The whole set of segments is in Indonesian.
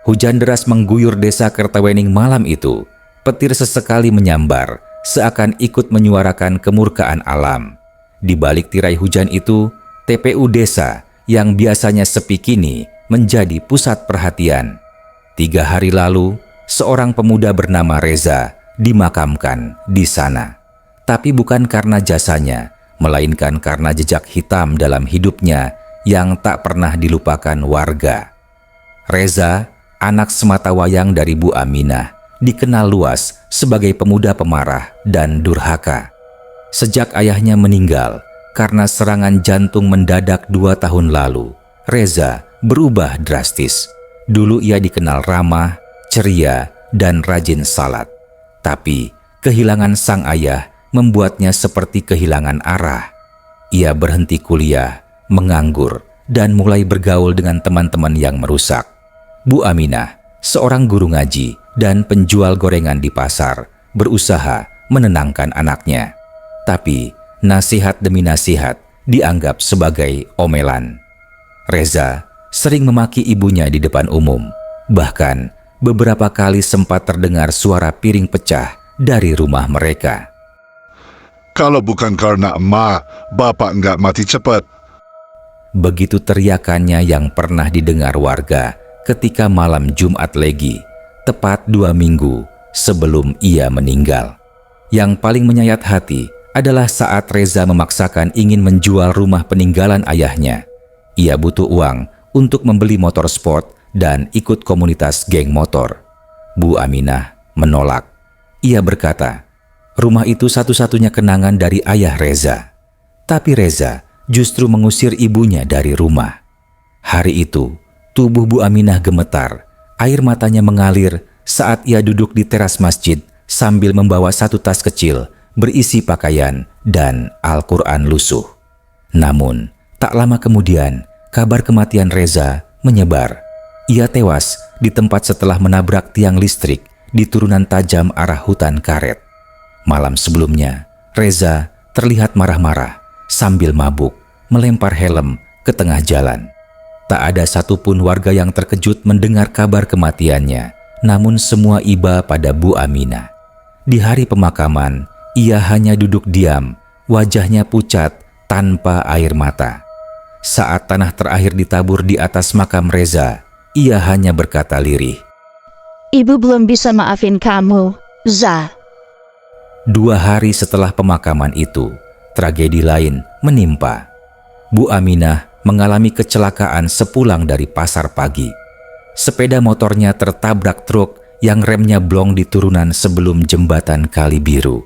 Hujan deras mengguyur desa Kertawening malam itu. Petir sesekali menyambar, seakan ikut menyuarakan kemurkaan alam. Di balik tirai hujan itu, TPU desa yang biasanya sepi kini menjadi pusat perhatian. 3 hari lalu, seorang pemuda bernama Reza dimakamkan di sana. Tapi bukan karena jasanya, melainkan karena jejak hitam dalam hidupnya yang tak pernah dilupakan warga. Reza, anak sematawayang dari Bu Aminah, dikenal luas sebagai pemuda pemarah dan durhaka. Sejak ayahnya meninggal karena serangan jantung mendadak 2 tahun lalu, Reza berubah drastis. Dulu ia dikenal ramah, ceria, dan rajin salat. Tapi kehilangan sang ayah membuatnya seperti kehilangan arah. Ia berhenti kuliah, menganggur, dan mulai bergaul dengan teman-teman yang merusak. Bu Aminah, seorang guru ngaji dan penjual gorengan di pasar, berusaha menenangkan anaknya. Tapi nasihat demi nasihat dianggap sebagai omelan. Reza sering memaki ibunya di depan umum. Bahkan beberapa kali sempat terdengar suara piring pecah dari rumah mereka. Kalau bukan karena emak, bapak nggak mati cepat. Begitu teriakannya yang pernah didengar warga ketika malam Jumat Legi, tepat 2 minggu sebelum ia meninggal. Yang paling menyayat hati adalah saat Reza memaksakan ingin menjual rumah peninggalan ayahnya. Ia butuh uang untuk membeli motor sport dan ikut komunitas geng motor. Bu Aminah menolak. Ia berkata, rumah itu satu-satunya kenangan dari ayah Reza. Tapi Reza justru mengusir ibunya dari rumah. Hari itu, tubuh Bu Aminah gemetar. Air matanya mengalir saat ia duduk di teras masjid sambil membawa 1 tas kecil berisi pakaian dan Al-Quran lusuh. Namun, tak lama kemudian, kabar kematian Reza menyebar. Ia tewas di tempat setelah menabrak tiang listrik di turunan tajam arah hutan karet. Malam sebelumnya, Reza terlihat marah-marah sambil mabuk melempar helm ke tengah jalan. Tak ada satupun warga yang terkejut mendengar kabar kematiannya, namun semua iba pada Bu Aminah. Di hari pemakaman, ia hanya duduk diam, wajahnya pucat tanpa air mata. Saat tanah terakhir ditabur di atas makam Reza, ia hanya berkata lirih, "Ibu belum bisa maafin kamu, Za." 2 hari setelah pemakaman itu, tragedi lain menimpa. Bu Aminah mengalami kecelakaan sepulang dari pasar pagi. Sepeda motornya tertabrak truk yang remnya blong di turunan sebelum jembatan Kali Biru.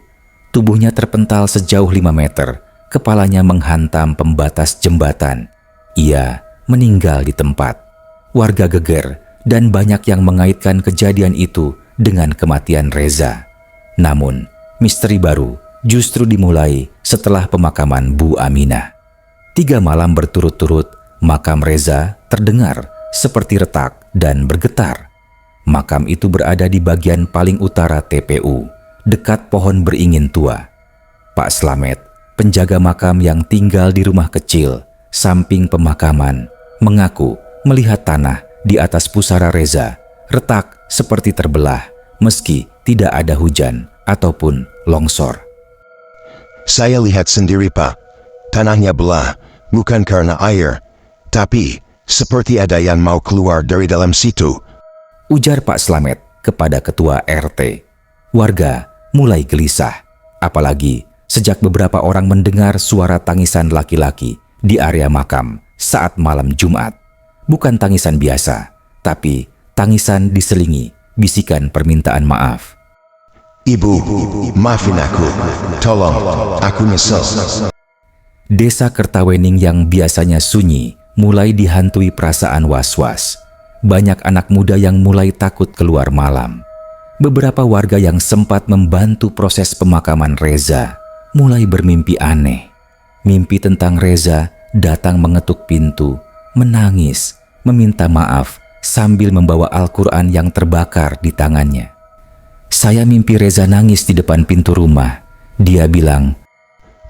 Tubuhnya terpental sejauh 5 meter, kepalanya menghantam pembatas jembatan. Ia meninggal di tempat. Warga geger dan banyak yang mengaitkan kejadian itu dengan kematian Reza. Namun, misteri baru justru dimulai setelah pemakaman Bu Aminah. 3 malam berturut-turut, makam Reza terdengar seperti retak dan bergetar. Makam itu berada di bagian paling utara TPU, dekat pohon beringin tua. Pak Slamet, penjaga makam yang tinggal di rumah kecil samping pemakaman, mengaku melihat tanah di atas pusara Reza retak seperti terbelah meski tidak ada hujan ataupun longsor. Saya lihat sendiri, Pak. Tanahnya belah, bukan karena air, tapi seperti ada yang mau keluar dari dalam situ, ujar Pak Slamet kepada ketua RT. Warga mulai gelisah, apalagi sejak beberapa orang mendengar suara tangisan laki-laki di area makam saat malam Jumat. Bukan tangisan biasa, tapi tangisan diselingi bisikan permintaan maaf. "Ibu, maafin aku. Tolong, aku nyesel." Desa Kertawening yang biasanya sunyi mulai dihantui perasaan was-was. Banyak anak muda yang mulai takut keluar malam. Beberapa warga yang sempat membantu proses pemakaman Reza mulai bermimpi aneh. Mimpi tentang Reza datang mengetuk pintu, menangis, meminta maaf sambil membawa Al-Quran yang terbakar di tangannya. Saya mimpi Reza nangis di depan pintu rumah. Dia bilang,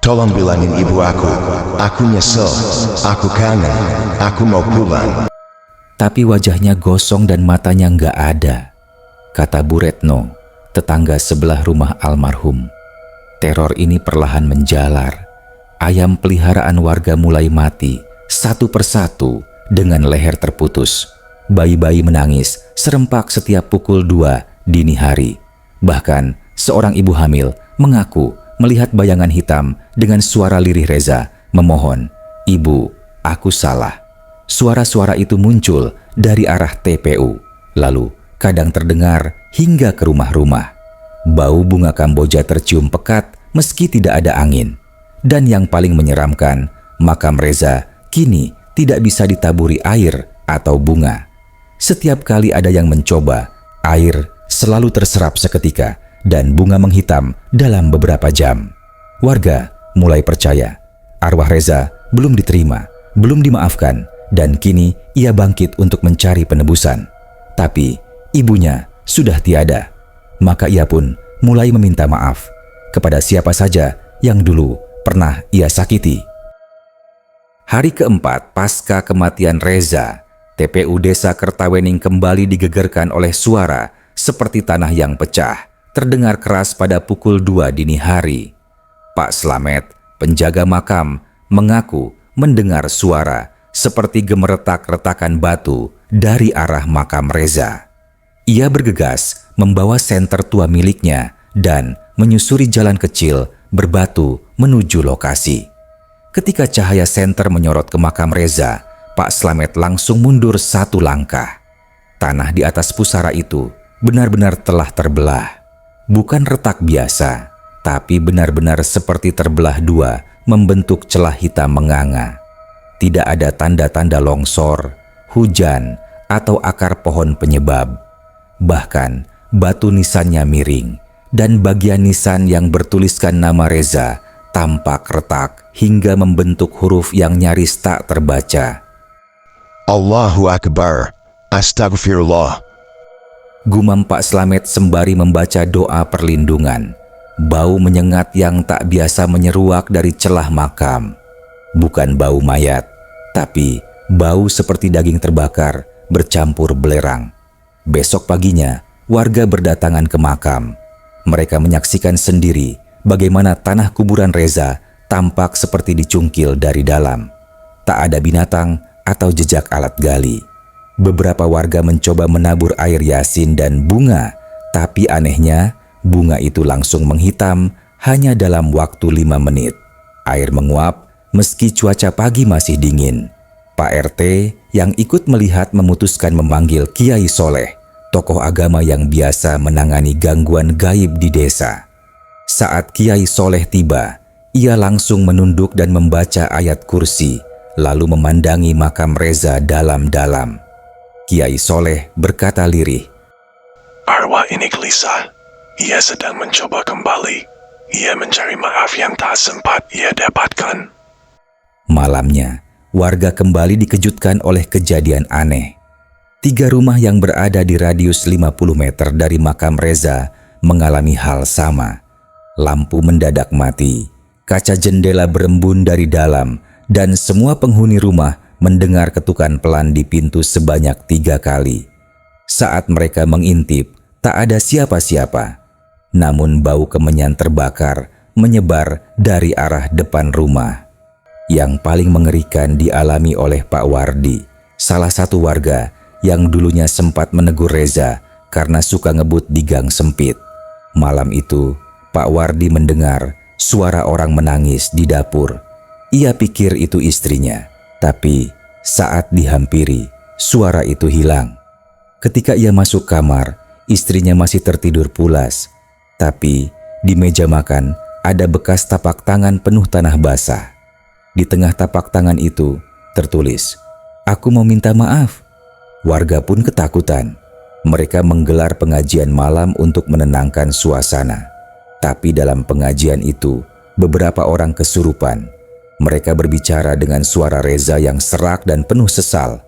"Tolong bilangin ibu aku nyesel, aku kangen, aku mau pulang." tapi wajahnya gosong dan matanya nggak ada, kata Bu Retno, tetangga sebelah rumah almarhum. Teror ini perlahan menjalar. Ayam peliharaan warga mulai mati satu persatu dengan leher terputus. Bayi-bayi menangis serempak setiap pukul 2 dini hari. Bahkan seorang ibu hamil mengaku melihat bayangan hitam dengan suara lirih Reza memohon, "Ibu, aku salah." Suara-suara itu muncul dari arah TPU, lalu kadang terdengar hingga ke rumah-rumah. Bau bunga Kamboja tercium pekat meski tidak ada angin. Dan yang paling menyeramkan, makam Reza kini tidak bisa ditaburi air atau bunga. Setiap kali ada yang mencoba, air selalu terserap seketika dan bunga menghitam dalam beberapa jam. Warga mulai percaya arwah Reza belum diterima, belum dimaafkan, dan kini ia bangkit untuk mencari penebusan. Tapi ibunya sudah tiada, maka ia pun mulai meminta maaf kepada siapa saja yang dulu pernah ia sakiti. Hari keempat pasca kematian Reza, TPU Desa Kertawening kembali digegerkan oleh suara seperti tanah yang pecah, terdengar keras pada pukul 2 dini hari. Pak Slamet, penjaga makam, mengaku mendengar suara seperti gemeretak-retakan batu dari arah makam Reza. Ia bergegas membawa senter tua miliknya dan menyusuri jalan kecil berbatu menuju lokasi. Ketika cahaya senter menyorot ke makam Reza, Pak Slamet langsung mundur satu langkah. Tanah di atas pusara itu benar-benar telah terbelah. Bukan retak biasa, tapi benar-benar seperti terbelah dua membentuk celah hitam menganga. Tidak ada tanda-tanda longsor, hujan, atau akar pohon penyebab. Bahkan batu nisannya miring dan bagian nisan yang bertuliskan nama Reza tampak retak hingga membentuk huruf yang nyaris tak terbaca. Allahu Akbar, Astagfirullah. Gumam Pak Slamet sembari membaca doa perlindungan. Bau menyengat yang tak biasa menyeruak dari celah makam. Bukan bau mayat, tapi bau seperti daging terbakar bercampur belerang. Besok paginya, warga berdatangan ke makam. Mereka menyaksikan sendiri bagaimana tanah kuburan Reza tampak seperti dicungkil dari dalam. Tak ada binatang atau jejak alat gali. Beberapa warga mencoba menabur air yasin dan bunga, tapi anehnya bunga itu langsung menghitam hanya dalam waktu 5 menit. Air menguap meski cuaca pagi masih dingin. Pak RT yang ikut melihat memutuskan memanggil Kiai Soleh, tokoh agama yang biasa menangani gangguan gaib di desa. Saat Kiai Soleh tiba, ia langsung menunduk dan membaca ayat kursi, lalu memandangi makam Reza dalam-dalam. Kiai Soleh berkata lirih, "Arwah ini gelisah. Ia sedang mencoba kembali. Ia mencari maaf yang tak sempat ia dapatkan." Malamnya, warga kembali dikejutkan oleh kejadian aneh. 3 rumah yang berada di radius 50 meter dari makam Reza mengalami hal sama. Lampu mendadak mati, kaca jendela berembun dari dalam, dan semua penghuni rumah mendengar ketukan pelan di pintu sebanyak 3 kali. Saat mereka mengintip, tak ada siapa-siapa. Namun bau kemenyan terbakar menyebar dari arah depan rumah. Yang paling mengerikan dialami oleh Pak Wardi, salah satu warga yang dulunya sempat menegur Reza karena suka ngebut di gang sempit. Malam itu, Pak Wardi mendengar suara orang menangis di dapur. Ia pikir itu istrinya, tapi saat dihampiri, suara itu hilang. Ketika ia masuk kamar, istrinya masih tertidur pulas. Tapi di meja makan ada bekas tapak tangan penuh tanah basah. Di tengah tapak tangan itu tertulis, "Aku mau minta maaf." Warga pun ketakutan. Mereka menggelar pengajian malam untuk menenangkan suasana. Tapi dalam pengajian itu, beberapa orang kesurupan. Mereka berbicara dengan suara Reza yang serak dan penuh sesal.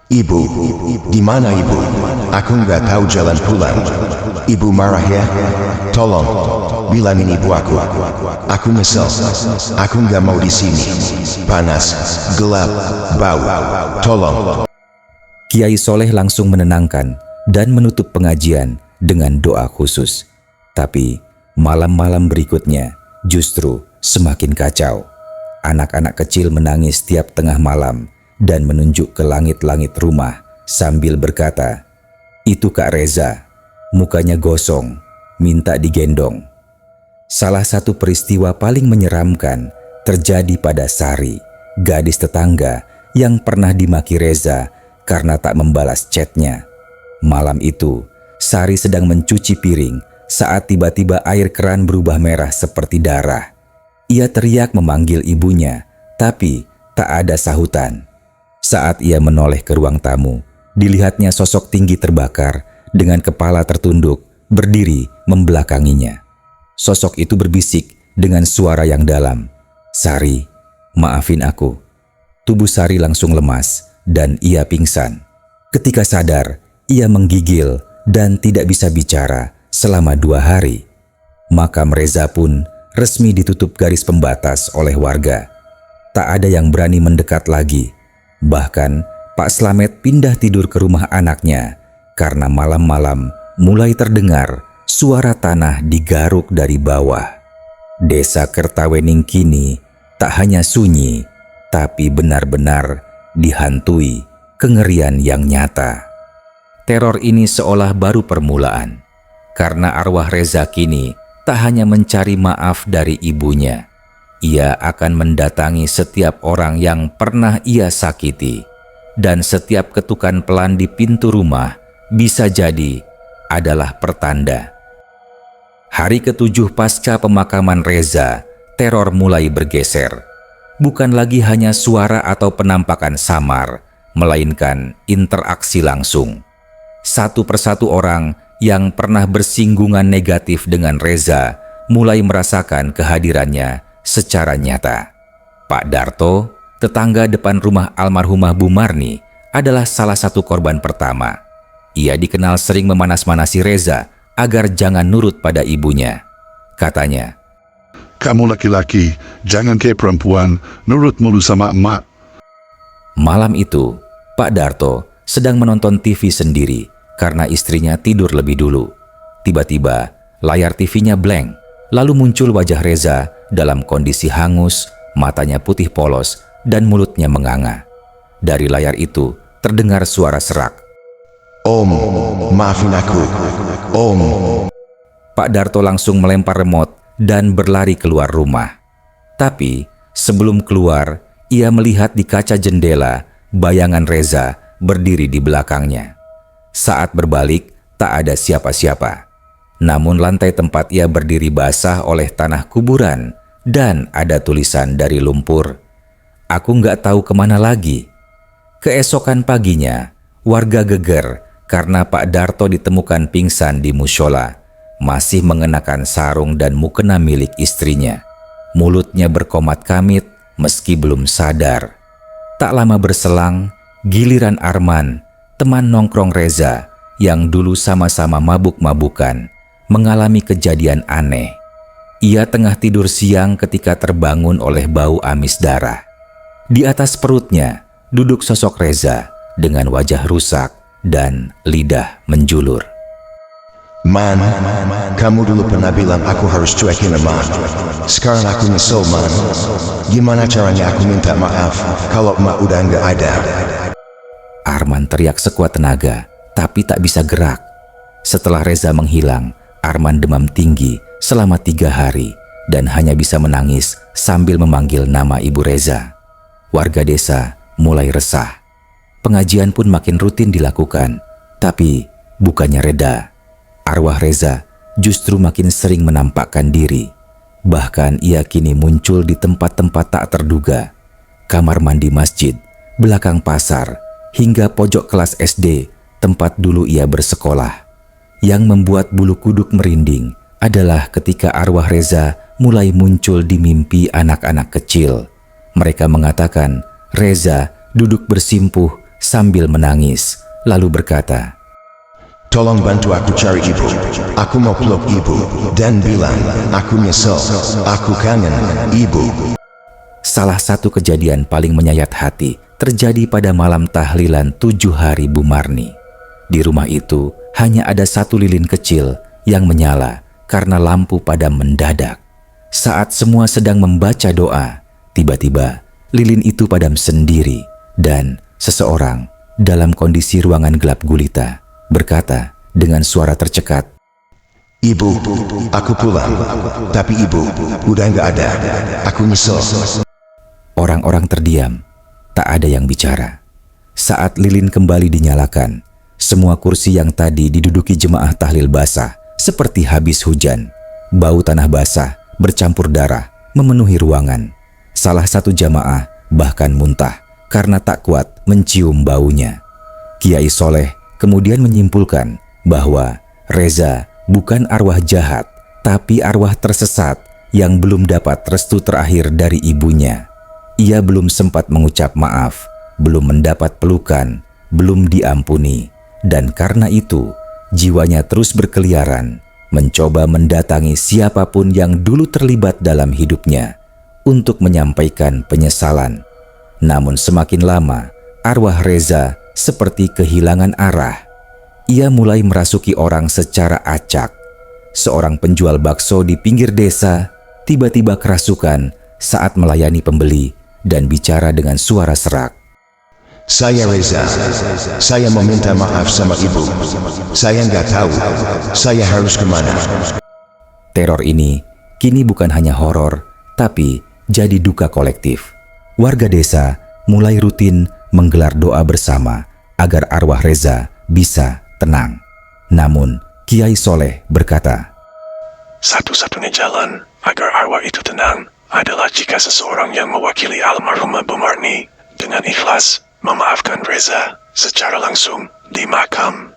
Ibu, di mana ibu? Aku nggak tahu jalan pulang. Ibu marah ya? Tolong, bilangin ibu aku. Aku nyesel. Aku nggak mau di sini. Panas, gelap, bau. Tolong. Kiai Soleh langsung menenangkan dan menutup pengajian dengan doa khusus. Tapi malam-malam berikutnya justru semakin kacau. Anak-anak kecil menangis tiap tengah malam dan menunjuk ke langit-langit rumah sambil berkata, "Itu Kak Reza, mukanya gosong, minta digendong." Salah satu peristiwa paling menyeramkan terjadi pada Sari, gadis tetangga yang pernah dimaki Reza karena tak membalas chatnya. Malam itu, Sari sedang mencuci piring saat tiba-tiba air keran berubah merah seperti darah. Ia teriak memanggil ibunya, tapi tak ada sahutan. Saat ia menoleh ke ruang tamu, dilihatnya sosok tinggi terbakar dengan kepala tertunduk berdiri membelakanginya. Sosok itu berbisik dengan suara yang dalam, "Sari, maafin aku." Tubuh Sari langsung lemas dan ia pingsan. Ketika sadar, ia menggigil dan tidak bisa bicara selama 2 hari. Makam Reza pun resmi ditutup garis pembatas oleh warga. Tak ada yang berani mendekat lagi. Bahkan Pak Slamet pindah tidur ke rumah anaknya karena malam-malam mulai terdengar suara tanah digaruk dari bawah. Desa Kertawening kini tak hanya sunyi, tapi benar-benar dihantui kengerian yang nyata. Teror ini seolah baru permulaan, karena arwah Reza kini tak hanya mencari maaf dari ibunya. Ia akan mendatangi setiap orang yang pernah ia sakiti, dan setiap ketukan pelan di pintu rumah bisa jadi adalah pertanda. Hari ke-7 pasca pemakaman Reza, teror mulai bergeser. Bukan lagi hanya suara atau penampakan samar, melainkan interaksi langsung. Satu persatu orang yang pernah bersinggungan negatif dengan Reza mulai merasakan kehadirannya secara nyata. Pak Darto, tetangga depan rumah almarhumah Bu Marni, adalah salah satu korban pertama. Ia dikenal sering memanas-manasi Reza agar jangan nurut pada ibunya. Katanya, "Kamu laki-laki, jangan kayak perempuan, nurut mulu sama emak." malam itu, Pak Darto sedang menonton TV sendiri karena istrinya tidur lebih dulu. Tiba-tiba, layar TV-nya blank, lalu muncul wajah Reza dalam kondisi hangus, matanya putih polos, dan mulutnya menganga. Dari layar itu, terdengar suara serak. Om, maafin aku. Om. Pak Darto langsung melempar remote dan berlari keluar rumah. Tapi, sebelum keluar, ia melihat di kaca jendela bayangan Reza berdiri di belakangnya. Saat berbalik, tak ada siapa-siapa. Namun lantai tempat ia berdiri basah oleh tanah kuburan dan ada tulisan dari lumpur, "Aku nggak tahu kemana lagi." Keesokan paginya, warga geger karena Pak Darto ditemukan pingsan di mushola, masih mengenakan sarung dan mukena milik istrinya. Mulutnya berkomat kamit meski belum sadar. Tak lama berselang, giliran Arman, teman nongkrong Reza yang dulu sama-sama mabuk-mabukan, mengalami kejadian aneh. Ia tengah tidur siang ketika terbangun oleh bau amis darah. Di atas perutnya duduk sosok Reza dengan wajah rusak dan lidah menjulur. Man, kamu dulu pernah bilang aku harus cuekin emak. Sekarang aku nyesel, man. Gimana caranya aku minta maaf kalau emak udah nggak ada? Arman teriak sekuat tenaga, tapi tak bisa gerak. Setelah Reza menghilang, Arman demam tinggi selama 3 hari dan hanya bisa menangis sambil memanggil nama ibu Reza. Warga desa mulai resah. Pengajian pun makin rutin dilakukan, tapi bukannya reda. Arwah Reza justru makin sering menampakkan diri. Bahkan ia kini muncul di tempat-tempat tak terduga. Kamar mandi masjid, belakang pasar, hingga pojok kelas SD tempat dulu ia bersekolah. Yang membuat bulu kuduk merinding adalah ketika arwah Reza mulai muncul di mimpi anak-anak kecil. Mereka mengatakan Reza duduk bersimpuh sambil menangis, lalu berkata, Tolong bantu aku cari ibu. Aku mau peluk ibu dan bilang aku nyesel. Aku kangen ibu. Salah satu kejadian paling menyayat hati terjadi pada malam tahlilan 7 hari Bu Marni. Di rumah itu hanya ada satu lilin kecil yang menyala karena lampu padam mendadak. Saat semua sedang membaca doa, tiba-tiba lilin itu padam sendiri dan seseorang dalam kondisi ruangan gelap gulita berkata dengan suara tercekat, Ibu, aku pulang. Tapi ibu, udah nggak ada. Aku nyesel. Orang-orang terdiam, tak ada yang bicara. Saat lilin kembali dinyalakan, semua kursi yang tadi diduduki jemaah tahlil basah seperti habis hujan. Bau tanah basah bercampur darah memenuhi ruangan. Salah satu jamaah bahkan muntah karena tak kuat mencium baunya. Kiai Soleh kemudian menyimpulkan bahwa Reza bukan arwah jahat, tapi arwah tersesat yang belum dapat restu terakhir dari ibunya. Ia belum sempat mengucap maaf, belum mendapat pelukan, belum diampuni, dan karena itu jiwanya terus berkeliaran, mencoba mendatangi siapapun yang dulu terlibat dalam hidupnya untuk menyampaikan penyesalan. Namun semakin lama, arwah Reza seperti kehilangan arah. Ia mulai merasuki orang secara acak. Seorang penjual bakso di pinggir desa tiba-tiba kerasukan saat melayani pembeli dan bicara dengan suara serak. Saya Reza. Saya meminta maaf sama ibu. Saya nggak tahu. Saya harus kemana. Teror ini kini bukan hanya horor, tapi jadi duka kolektif. Warga desa mulai rutin menggelar doa bersama agar arwah Reza bisa tenang. Namun, Kiai Soleh berkata, Satu-satunya jalan agar arwah itu tenang adalah jika seseorang yang mewakili almarhumah Bu Marni dengan ikhlas memaafkan Reza secara langsung di makam.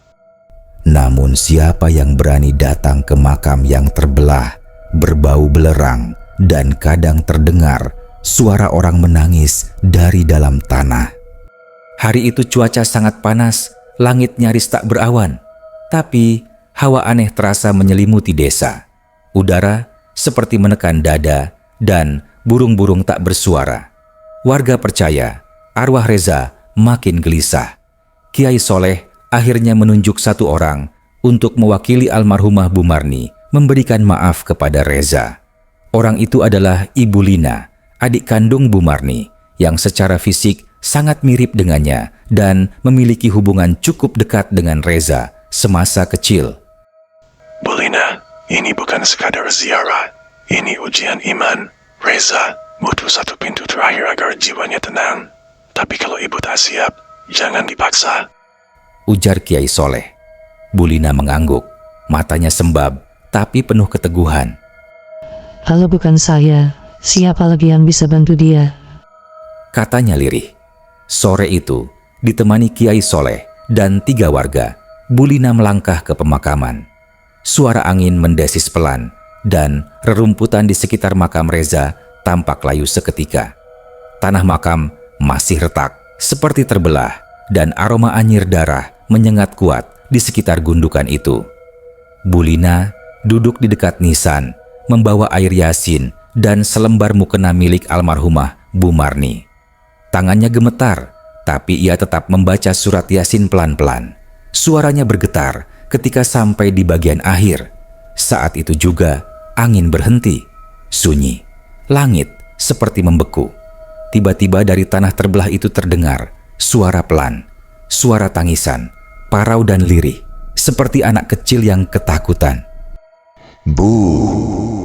namun siapa yang berani datang ke makam yang terbelah, berbau belerang, dan kadang terdengar suara orang menangis dari dalam tanah. Hari itu cuaca sangat panas, langit nyaris tak berawan, tapi hawa aneh terasa menyelimuti desa. Udara seperti menekan dada dan burung-burung tak bersuara. Warga percaya arwah Reza makin gelisah. Kiai Soleh akhirnya menunjuk satu orang untuk mewakili almarhumah Bu Marni memberikan maaf kepada Reza. Orang itu adalah Ibu Lina, adik kandung Bu Marni, yang secara fisik sangat mirip dengannya dan memiliki hubungan cukup dekat dengan Reza semasa kecil. Bu Lina, ini bukan sekadar ziarah. Ini ujian iman. Reza butuh satu pintu terakhir agar jiwanya tenang. Tapi kalau ibu tak siap, jangan dipaksa. Ujar Kiai Soleh. Bu Lina mengangguk, matanya sembab tapi penuh keteguhan. Kalau bukan saya, siapa lagi yang bisa bantu dia? Katanya lirih. Sore itu, ditemani Kiai Soleh dan 3 warga, Bu Lina melangkah ke pemakaman. Suara angin mendesis pelan dan rerumputan di sekitar makam Reza tampak layu seketika. Tanah makam masih retak, seperti terbelah, dan aroma anyir darah menyengat kuat di sekitar gundukan itu. Bu Lina duduk di dekat nisan, membawa air yasin dan selembar mukena milik almarhumah Bu Marni. Tangannya gemetar, tapi ia tetap membaca surat yasin pelan-pelan. Suaranya bergetar ketika sampai di bagian akhir. Saat itu juga angin berhenti, sunyi, langit seperti membeku. Tiba-tiba dari tanah terbelah itu terdengar suara pelan, suara tangisan, parau dan lirih, seperti anak kecil yang ketakutan. Bu,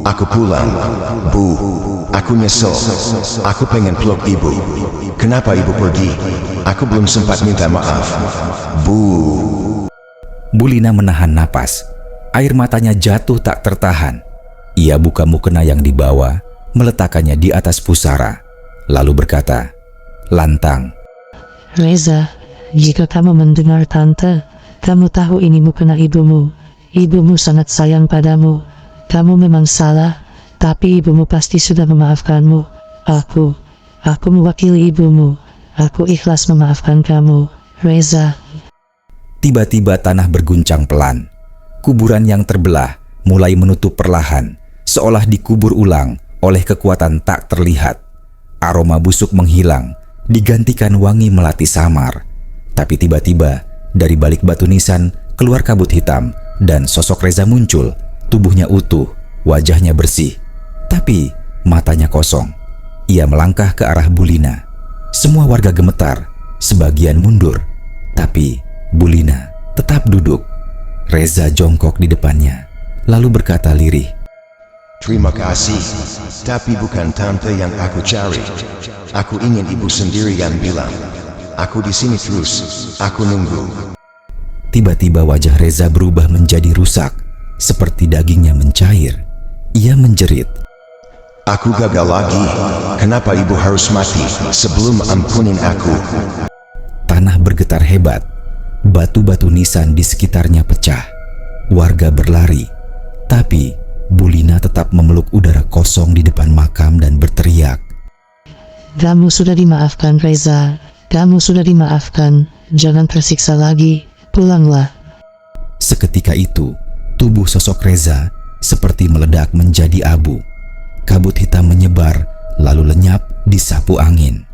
aku pulang. Bu, aku nyesel. Aku pengen peluk ibu. Kenapa ibu pergi? Aku belum sempat minta maaf. Bu. Bu Lina menahan napas. Air matanya jatuh tak tertahan. Ia buka mukena yang dibawa, meletakkannya di atas pusara, lalu berkata, lantang, Reza, jika kamu mendengar tante, kamu tahu ini mukena ibumu. Ibumu sangat sayang padamu. Kamu memang salah, tapi ibumu pasti sudah memaafkanmu. Aku mewakili ibumu. Aku ikhlas memaafkan kamu, Reza. Tiba-tiba tanah berguncang pelan. Kuburan yang terbelah mulai menutup perlahan, seolah dikubur ulang oleh kekuatan tak terlihat. Aroma busuk menghilang digantikan wangi melati samar. Tapi tiba-tiba dari balik batu nisan keluar kabut hitam dan sosok Reza muncul. Tubuhnya utuh, wajahnya bersih, tapi matanya kosong. Ia melangkah ke arah Bulina. Semua warga gemetar, sebagian mundur, tapi Bulina tetap duduk. Reza jongkok di depannya, lalu berkata lirih, Terima kasih, tapi bukan tante yang aku cari. Aku ingin ibu sendiri yang bilang. Aku di sini terus, aku nunggu. Tiba-tiba wajah Reza berubah menjadi rusak, seperti dagingnya mencair. Ia menjerit, Aku gagal lagi. Kenapa ibu harus mati sebelum ampunin aku? Tanah bergetar hebat. Batu-batu nisan di sekitarnya pecah. Warga berlari, tapi Bulina tetap memeluk udara kosong di depan makam dan berteriak, Kamu sudah dimaafkan, Reza. Kamu sudah dimaafkan. Jangan tersiksa lagi. Pulanglah. Seketika itu, tubuh sosok Reza seperti meledak menjadi abu. Kabut hitam menyebar, lalu lenyap disapu angin.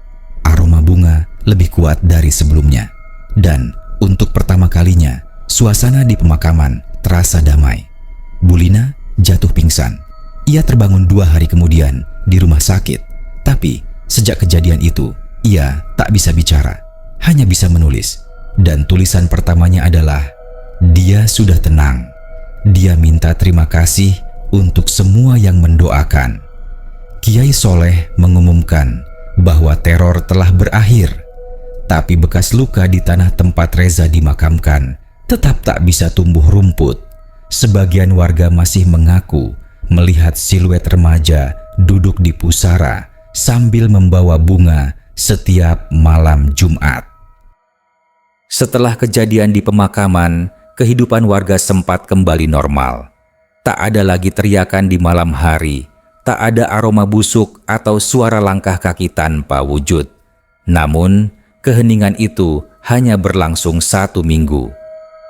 Aroma bunga lebih kuat dari sebelumnya. Dan untuk pertama kalinya, suasana di pemakaman terasa damai. Bulina jatuh pingsan. Ia terbangun 2 hari kemudian di rumah sakit. Tapi sejak kejadian itu, ia tak bisa bicara, hanya bisa menulis. Dan tulisan pertamanya adalah, dia sudah tenang. Dia minta terima kasih untuk semua yang mendoakan. Kiai Soleh mengumumkan bahwa teror telah berakhir. Tapi bekas luka di tanah tempat Reza dimakamkan tetap tak bisa tumbuh rumput. Sebagian warga masih mengaku melihat siluet remaja duduk di pusara sambil membawa bunga setiap malam Jumat. Setelah kejadian di pemakaman, kehidupan warga sempat kembali normal. Tak ada lagi teriakan di malam hari, tak ada aroma busuk atau suara langkah kaki tanpa wujud. Namun, keheningan itu hanya berlangsung 1 minggu.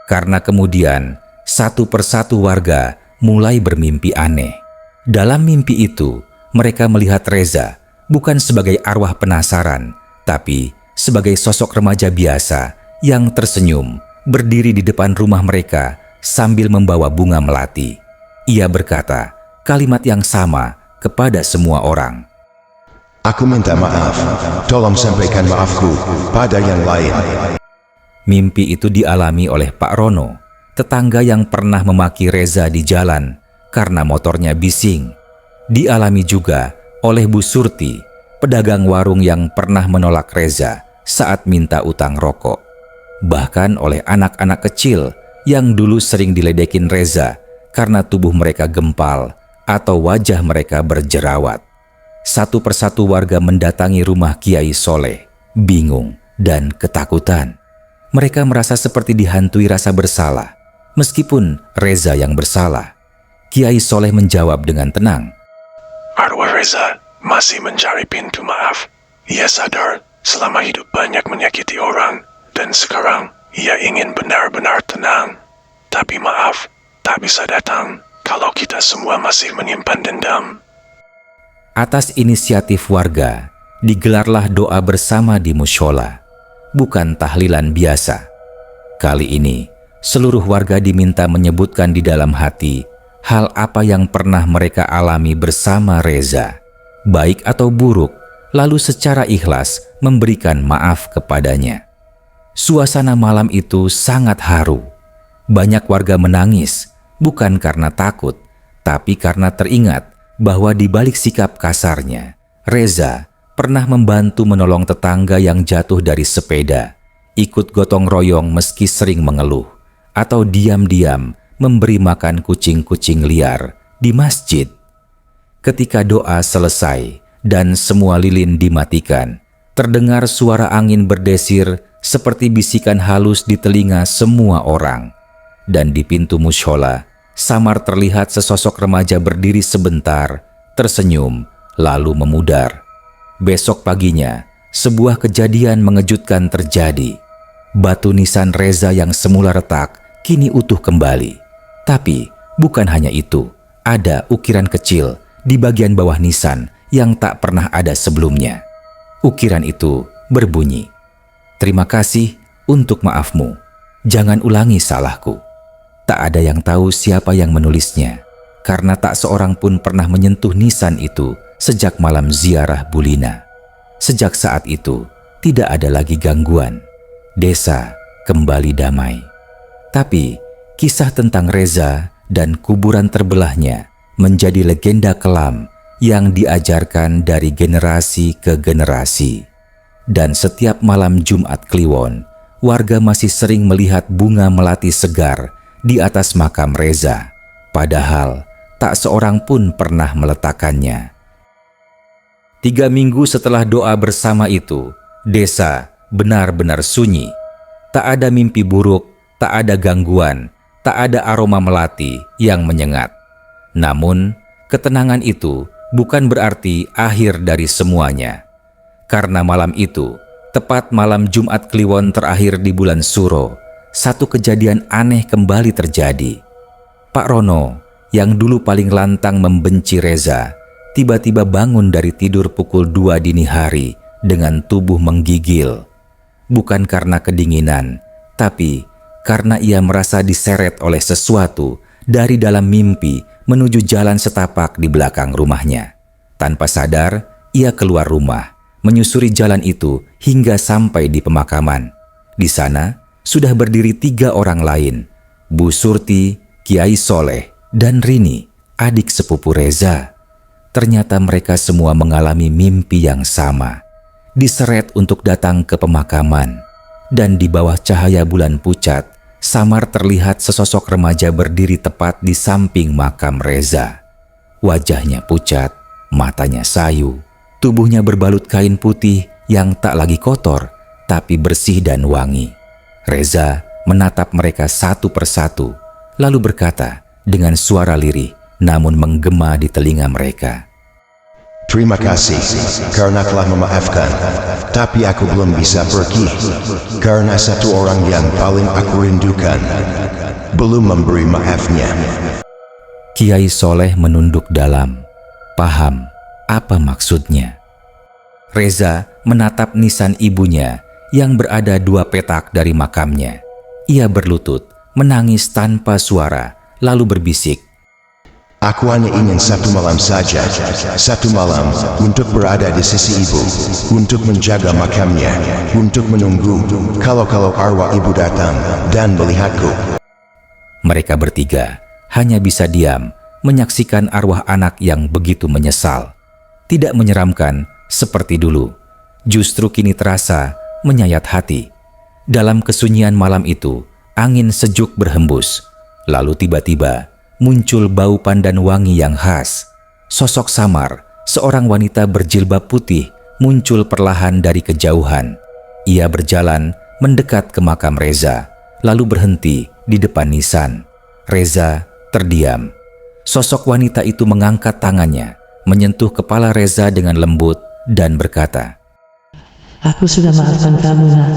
Karena kemudian, satu persatu warga mulai bermimpi aneh. Dalam mimpi itu, mereka melihat Reza bukan sebagai arwah penasaran, tapi sebagai sosok remaja biasa yang tersenyum berdiri di depan rumah mereka sambil membawa bunga melati. Ia berkata kalimat yang sama kepada semua orang. Aku minta maaf. Tolong sampaikan maafku pada yang lain. Mimpi itu dialami oleh Pak Rono, tetangga yang pernah memaki Reza di jalan karena motornya bising. Dialami juga oleh Bu Surti, pedagang warung yang pernah menolak Reza saat minta utang rokok. Bahkan oleh anak-anak kecil yang dulu sering diledekin Reza karena tubuh mereka gempal atau wajah mereka berjerawat. Satu persatu warga mendatangi rumah Kiai Soleh, bingung dan ketakutan. Mereka merasa seperti dihantui rasa bersalah, meskipun Reza yang bersalah. Kiai Soleh menjawab dengan tenang, Arwah Reza masih mencari pintu maaf. Ia sadar selama hidup banyak menyakiti orang, dan sekarang ia ingin benar-benar tenang. Tapi maaf, tak bisa datang kalau kita semua masih menyimpan dendam. Atas inisiatif warga, digelarlah doa bersama di mushola, bukan tahlilan biasa. Kali ini, seluruh warga diminta menyebutkan di dalam hati hal apa yang pernah mereka alami bersama Reza, baik atau buruk, lalu secara ikhlas memberikan maaf kepadanya. Suasana malam itu sangat haru. Banyak warga menangis, bukan karena takut, tapi karena teringat bahwa di balik sikap kasarnya, Reza pernah membantu menolong tetangga yang jatuh dari sepeda, ikut gotong royong meski sering mengeluh, atau diam-diam memberi makan kucing-kucing liar di masjid. Ketika doa selesai dan semua lilin dimatikan, terdengar suara angin berdesir seperti bisikan halus di telinga semua orang. Dan di pintu mushola, samar terlihat sesosok remaja berdiri sebentar, tersenyum, lalu memudar. Besok paginya, sebuah kejadian mengejutkan terjadi. Batu nisan Reza yang semula retak, kini utuh kembali. Tapi bukan hanya itu, ada ukiran kecil di bagian bawah nisan yang tak pernah ada sebelumnya. Ukiran itu berbunyi, "Terima kasih untuk maafmu. Jangan ulangi salahku." Tak ada yang tahu siapa yang menulisnya, karena tak seorang pun pernah menyentuh nisan itu sejak malam ziarah Bulina. Sejak saat itu, tidak ada lagi gangguan. Desa kembali damai. Tapi, kisah tentang Reza dan kuburan terbelahnya menjadi legenda kelam yang diajarkan dari generasi ke generasi. Dan setiap malam Jumat Kliwon, warga masih sering melihat bunga melati segar di atas makam Reza, padahal tak seorang pun pernah meletakkannya. 3 minggu setelah doa bersama itu, desa benar-benar sunyi. Tak ada mimpi buruk, tak ada gangguan, tak ada aroma melati yang menyengat. Namun, ketenangan itu bukan berarti akhir dari semuanya. Karena malam itu, tepat malam Jumat Kliwon terakhir di bulan Suro, satu kejadian aneh kembali terjadi. Pak Rono, yang dulu paling lantang membenci Reza, tiba-tiba bangun dari tidur pukul 2 dini hari dengan tubuh menggigil. Bukan karena kedinginan, tapi karena ia merasa diseret oleh sesuatu dari dalam mimpi menuju jalan setapak di belakang rumahnya. Tanpa sadar, ia keluar rumah, menyusuri jalan itu hingga sampai di pemakaman. Di sana, sudah berdiri 3 orang lain, Bu Surti, Kiai Soleh, dan Rini, adik sepupu Reza. Ternyata mereka semua mengalami mimpi yang sama, diseret untuk datang ke pemakaman, dan di bawah cahaya bulan pucat, samar terlihat sesosok remaja berdiri tepat di samping makam Reza. Wajahnya pucat, matanya sayu, tubuhnya berbalut kain putih yang tak lagi kotor, tapi bersih dan wangi. Reza menatap mereka satu persatu, lalu berkata dengan suara lirih namun menggema di telinga mereka, Terima kasih karena telah memaafkan, tapi aku belum bisa pergi karena satu orang yang paling aku rindukan belum memberi maafnya. Kiai Soleh menunduk dalam, paham apa maksudnya. Reza menatap nisan ibunya yang berada 2 petak dari makamnya. Ia berlutut, menangis tanpa suara, lalu berbisik, Aku hanya ingin satu malam saja, satu malam untuk berada di sisi ibu, untuk menjaga makamnya, untuk menunggu kalau arwah ibu datang dan melihatku. Mereka bertiga hanya bisa diam menyaksikan arwah anak yang begitu menyesal. Tidak menyeramkan seperti dulu, justru kini terasa menyayat hati. Dalam kesunyian malam itu, angin sejuk berhembus, lalu tiba-tiba muncul bau pandan wangi yang khas. Sosok samar, seorang wanita berjilbab putih, muncul perlahan dari kejauhan. Ia berjalan mendekat ke makam Reza, lalu berhenti di depan nisan. Reza terdiam. Sosok wanita itu mengangkat tangannya, menyentuh kepala Reza dengan lembut dan berkata, Aku sudah maafkan kamu, Nak.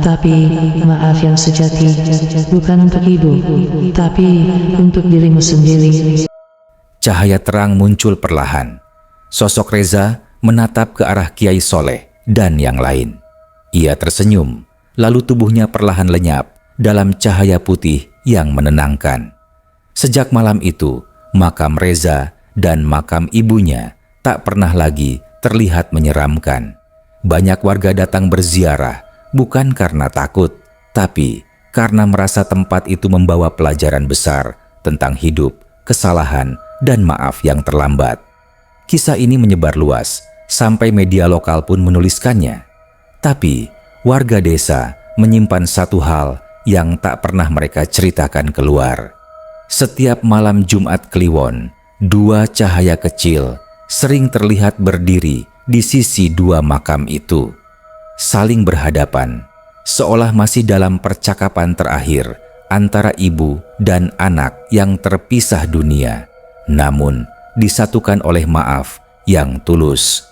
Tapi maaf yang sejati bukan untuk ibu, tapi untuk dirimu sendiri. Cahaya terang muncul perlahan. Sosok Reza menatap ke arah Kiai Soleh dan yang lain. Ia tersenyum, lalu tubuhnya perlahan lenyap dalam cahaya putih yang menenangkan. Sejak malam itu, makam Reza dan makam ibunya tak pernah lagi terlihat menyeramkan. Banyak warga datang berziarah bukan karena takut, tapi karena merasa tempat itu membawa pelajaran besar tentang hidup, kesalahan, dan maaf yang terlambat. Kisah ini menyebar luas, sampai media lokal pun menuliskannya. Tapi warga desa menyimpan satu hal yang tak pernah mereka ceritakan keluar. Setiap malam Jumat Kliwon, 2 cahaya kecil sering terlihat berdiri di sisi 2 makam itu, saling berhadapan, seolah masih dalam percakapan terakhir antara ibu dan anak yang terpisah dunia, namun disatukan oleh maaf yang tulus.